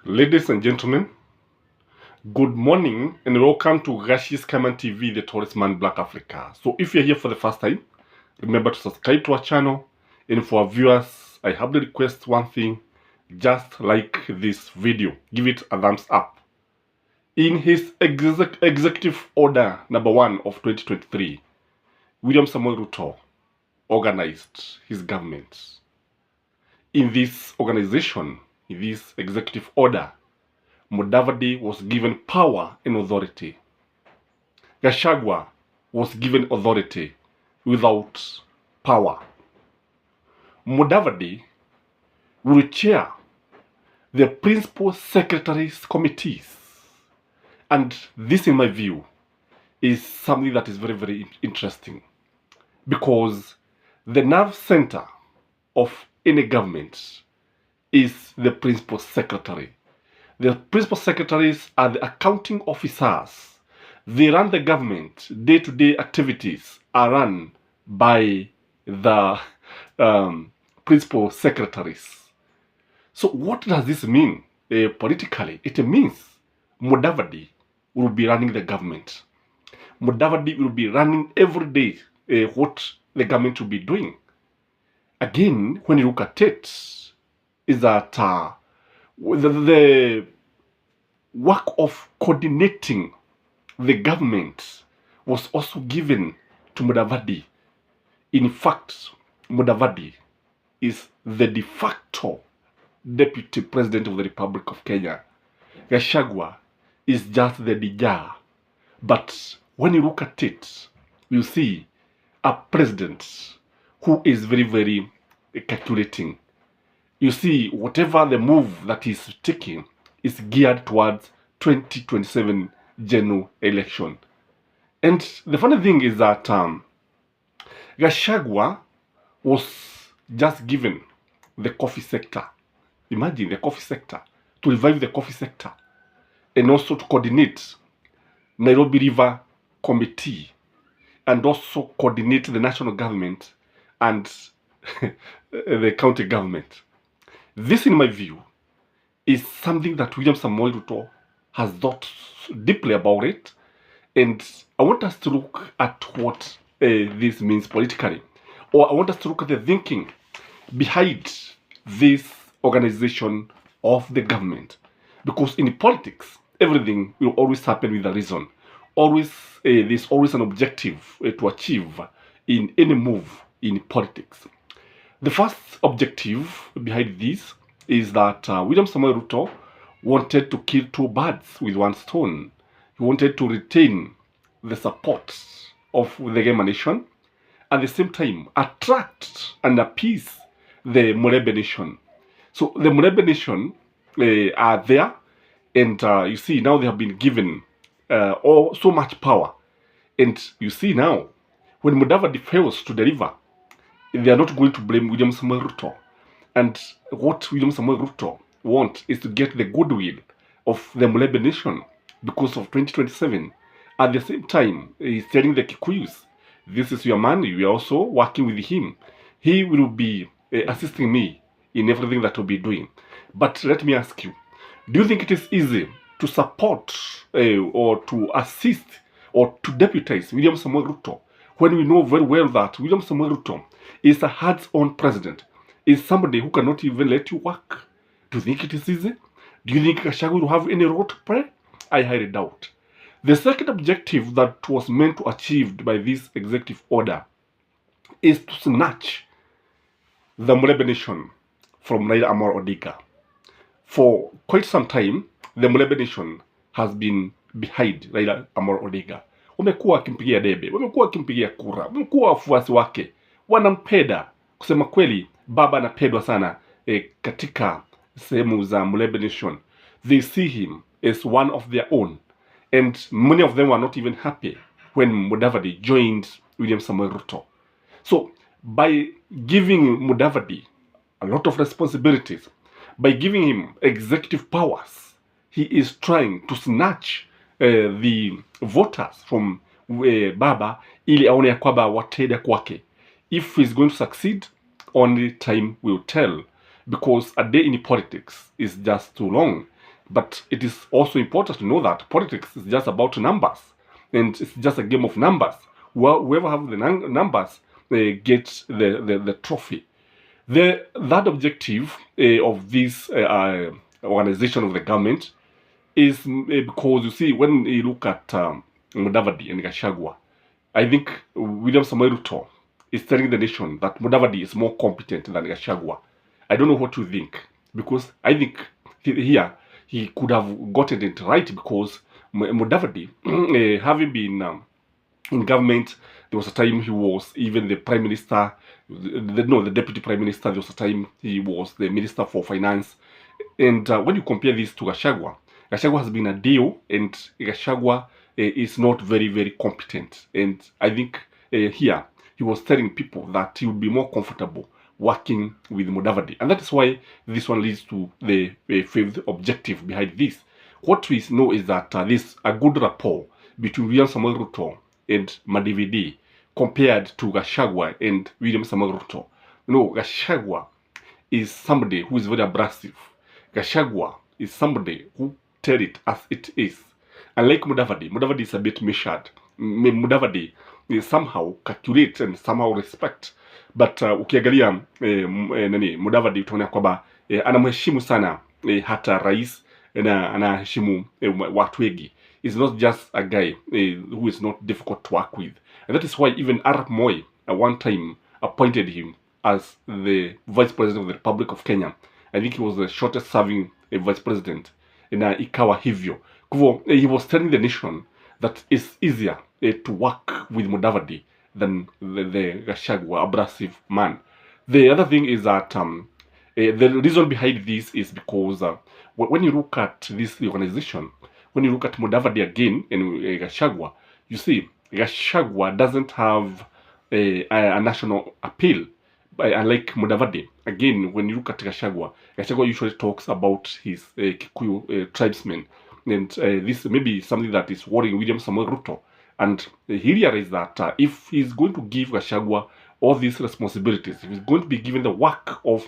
Ladies and gentlemen, good morning and welcome to Gashi's Kaman TV, the Tourist Man Black Africa. So if you're here for the first time, remember to subscribe to our channel. And for our viewers, I humbly request one thing, just like this video, give it a thumbs up. In his executive order number 1 of 2023, William Samuel Ruto organized his government. In this organization, in this executive order, Mudavadi was given power and authority. Gachagua was given authority without power. Mudavadi will chair the principal secretaries' committees. And this, in my view, is something that is very, very interesting. Because the nerve center of any government is the principal secretary. The principal secretaries are the accounting officers. They run the government. Day-to-day activities are run by the principal secretaries. So what does this mean politically? It means Mudavadi will be running the government. Mudavadi will be running every day what the government will be doing. Again, when you look at it, is that the work of coordinating the government was also given to Mudavadi. In fact, Mudavadi is the de facto deputy president of the Republic of Kenya. Gachagua is just the DJ. But when you look at it, you see a president who is very, very calculating. You see, whatever the move that he's taking is geared towards 2027 general election. And the funny thing is that Gachagua was just given the coffee sector. Imagine the coffee sector, to revive the coffee sector, and also to coordinate Nairobi River Committee, and also coordinate the national government and the county government. This, in my view, is something that William Samuel Ruto has thought deeply about it. And I want us to look at what this means politically. Or I want us to look at the thinking behind this organization of the government. Because in politics, everything will always happen with a reason. There's always an objective to achieve in any move in politics. The first objective behind this is that William Samuel Ruto wanted to kill two birds with one stone. He wanted to retain the support of the Gema nation, at the same time attract and appease the Murebe nation. So the Murebe nation are there, and you see now they have been given so much power. And you see now, when Mudavadi fails to deliver, they are not going to blame William Samuel Ruto. And what William Samuel Ruto wants is to get the goodwill of the Murebe nation because of 2027. At the same time, he's telling the Kikuyus, this is your man, we are also working with him. He will be assisting me in everything that we'll be doing. But let me ask you, do you think it is easy to support or to assist or to deputize William Samuel Ruto when we know very well that William Samuel Ruto is a hands-on president, is somebody who cannot even let you work? Do you think it is easy? Do you think Gachagua will have any role to play? I highly doubt. The second objective that was meant to achieved by this executive order is to snatch the Murebe nation from Raila Amolo Odinga. For quite some time, the Murebe nation has been behind Raila Amolo Odinga. Wamekuwa wakimpigia debe, wamekuwa wakimpigia kura, wamekuwa wafuasi wake, wanampenda. Kusema kweli, baba anapendwa sana katika sehemu za Murebe nation. They see him as one of their own, and many of them were not even happy when Mudavadi joined William Samuel Ruto. So by giving Mudavadi a lot of responsibilities, by giving him executive powers, he is trying to snatch the voters from Baba ili aone ya kwamba watenda kwake. If he's going to succeed, only time will tell, because a day in politics is just too long. But it is also important to know that politics is just about numbers, and it's just a game of numbers. Whoever have the numbers gets the trophy. That objective of this organization of the government is because, you see, when you look at Mudavadi and Gachagua, I think William Samoei Ruto is telling the nation that Mudavadi is more competent than Gachagua. I don't know what you think, because I think here he could have gotten it right, because Mudavadi, having been in government, there was a time he was even the prime minister, the deputy prime minister. There was a time he was the minister for finance. And when you compare this to Gachagua, Gachagua has been a deal, and Gachagua is not very, very competent. And I think here he was telling people that he would be more comfortable working with Mudavadi. And that is why this one leads to the fifth objective behind this. What we know is that there's a good rapport between William Samoei Ruto and Mudavadi compared to Gachagua and William Samoei Ruto. No, Gachagua is somebody who is very abrasive. Gachagua is somebody who tell it as it is. Unlike Mudavadi is a bit measured. Mudavadi is somehow calculate and somehow respect. But ukiangalia Mudavadi utaona kwamba anamheshimu sana hata rais na anaheshimu watu wengi. Is not just a guy who is not difficult to work with. And that is why even Arap Moi at one time appointed him as the Vice President of the Republic of Kenya. I think he was the shortest serving Vice President. Na ikawa hivyo. He was telling the nation that it's easier to work with Mudavadi than the Gachagua, abrasive man. The other thing is that the reason behind this is because when you look at this organization, when you look at Mudavadi again and Gachagua, you see Gachagua doesn't have a national appeal, unlike Mudavadi. Again, when you look at Gachagua usually talks about his Kikuyu tribesmen, and this may be something that is worrying William Samoei Ruto. And he realized that if he's going to give Gachagua all these responsibilities, if he's going to be given the work of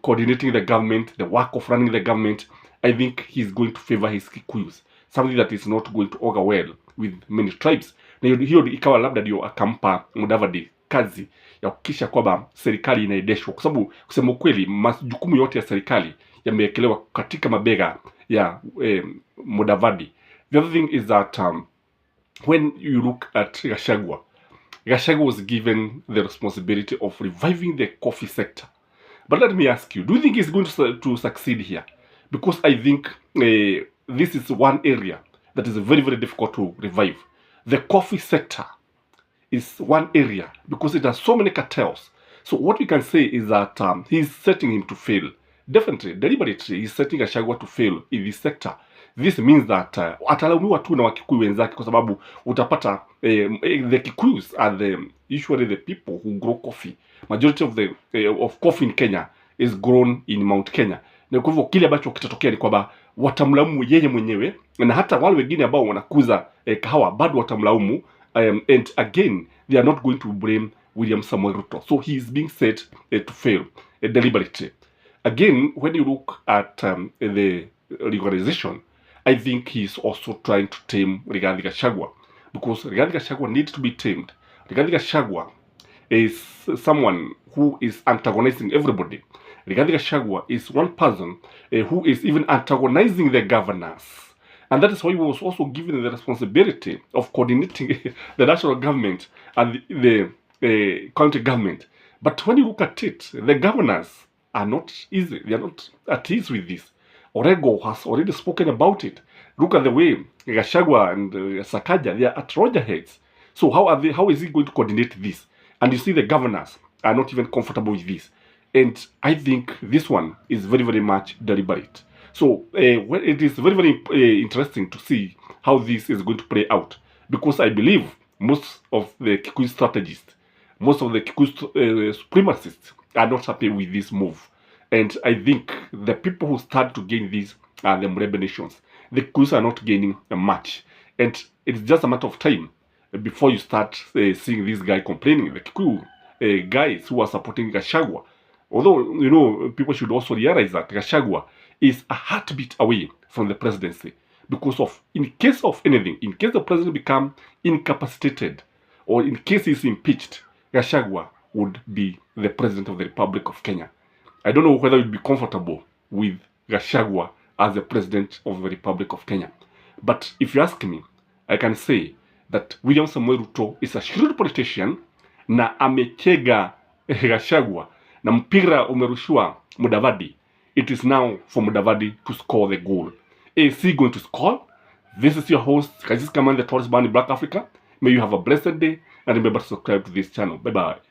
coordinating the government, the work of running the government, I think he's going to favor his Kikuyus, something that is not going to augur well with many tribes. Na hiyo ikawa labda ndio akampa Mudavadi kazi ya kuhakikisha kwamba serikali inaendeshwa, kwa sababu kusema ukweli majukumu yote ya serikali yamewekelewa katika mabega ya Mudavadi. The other thing is that when you look at Gachagua was given the responsibility of reviving the coffee sector. But let me ask you, do you think he's going to succeed here? Because I think this is one area that is very, very difficult to revive. The coffee sector is one area because it has so many cartels. So what we can say is that he's setting him to fail. Definitely, deliberately, he's setting Gachagua to fail in this sector. This means that atalaumiwa tu na Wakikuyu wenzake, kwa sababu utapata the Kikuyus are usually the people who grow coffee. Majority of coffee in Kenya is grown in Mount Kenya. Na kwa hivyo kile ambacho kitatokea ni kwamba watamlaumu yeye mwenyewe, na hata wale wengine ambao wanakuza kahawa bado watamlaumu, and again they are not going to blame William Samoei Ruto. So he is being set to fail deliberately. Again, when you look at the organization, I think he's also trying to tame Rigathi Gachagua, because Rigathi Gachagua needs to be tamed. Rigathi Gachagua is someone who is antagonizing everybody. Rigathi Gachagua is one person who is even antagonizing the governors. And that is why he was also given the responsibility of coordinating the national government and the county government. But when you look at it, the governors are not easy. They are not at ease with this. Orego has already spoken about it. Look at the way Gachagua and Sakaja, they are at loggerheads. So how is he going to coordinate this? And you see the governors are not even comfortable with this. And I think this one is very, very much deliberate. So it is very, very interesting to see how this is going to play out. Because I believe most of the Kikuyu strategists, most of the Kikuyu supremacists are not happy with this move. And I think the people who start to gain this are the Murebe nations. The Kikuyus are not gaining much. And it's just a matter of time before you start seeing this guy complaining. The Kikuyu guys who are supporting Gachagua. Although, people should also realize that Gachagua is a heartbeat away from the presidency because of, in case of anything, in case the president become incapacitated or in case he's impeached, Gachagua would be the president of the Republic of Kenya. I don't know whether you'd be comfortable with Gachagua as the president of the Republic of Kenya. But if you ask me, I can say that William Samuel Ruto is a shrewd politician na amechega Gachagua na mpira umerushiwa Mudavadi. It is now for Mudavadi to score the goal. Is he going to score? This is your host, Kazis Kaman, the Taurus Band in Black Africa. May you have a blessed day and remember to subscribe to this channel. Bye-bye.